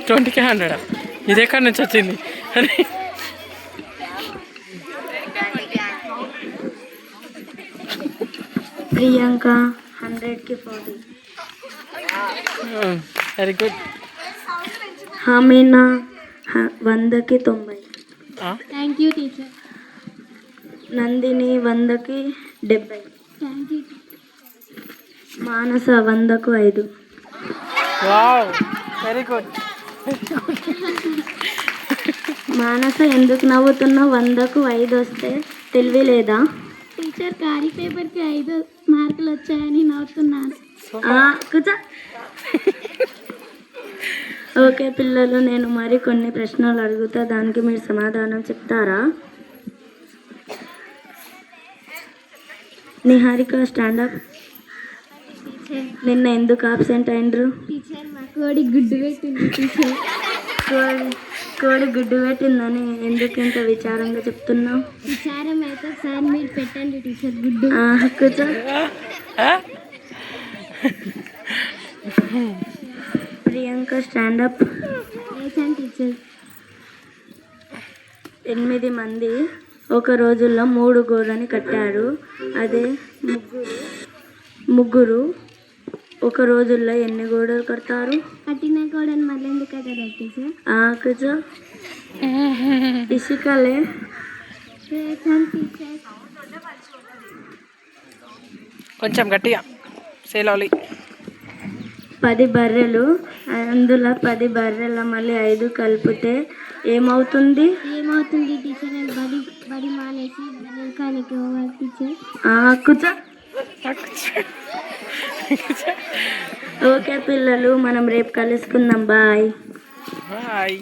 20కే 100. ఇది ఎక్కడి నుంచి వచ్చింది అని. ప్రియాంక 100కి 40. Very good. హమీనా 100కి 90. Thank you teacher. నందిని 100కి 70. Thank you. మానస 100కు 5. Wow, very good. మానస ఎందుకు నవ్వుతున్నావు? 100కు 5 వస్తే తెలివి లేదా? టీచర్ ఖాళీ పేపర్కి 5 మార్కులు వచ్చాయని నవ్వుతున్నాను. కూర్చో. ఓకే పిల్లలు, నేను మరి కొన్ని ప్రశ్నలు అడుగుతా, దానికి మీరు సమాధానం చెప్తారా? నిహారిక స్టాండప్. నిన్న ఎందుకు ఆబ్సెంట్ అయిండ్రు? టీచర్ మా కోడి గుడ్డు పెట్టింది టీచర్. కోడి గుడ్డు పెట్టిందని ఎందుకు ఇంత విచారంగా చెప్తున్నావు? విచారం అయితే సార్ మీరు పెట్టండి టీచర్ గుడ్డు. కూర్చో. ప్రియాంక స్టాండప్. లేచాను టీచర్. 8 మంది ఒక రోజుల్లో 3 గోళ్ళని కట్టారు. అదే ముగ్గురు ఒక రోజుల్లో ఎన్ని గోడలు కడతారు? కట్టిన కోడని మళ్ళీ ఎందుకు కట్టారు టీచర్? కూర్చో. ఇసుకలే. లేచాను టీచర్. కొంచెం గట్టిగా సేలాలి. 10 బర్రెలు, అందులో 10 బర్రెల మళ్ళీ 5 కలిపితే ఏమవుతుంది? ఏమవుతుంది టీచర్? నేను బడి మానేసి వెనకానికి పోవాలి టీచర్. కూర్చో. ఓకే పిల్లలు, మనం రేపు కలుసుకుందాం. బాయ్. బాయ్.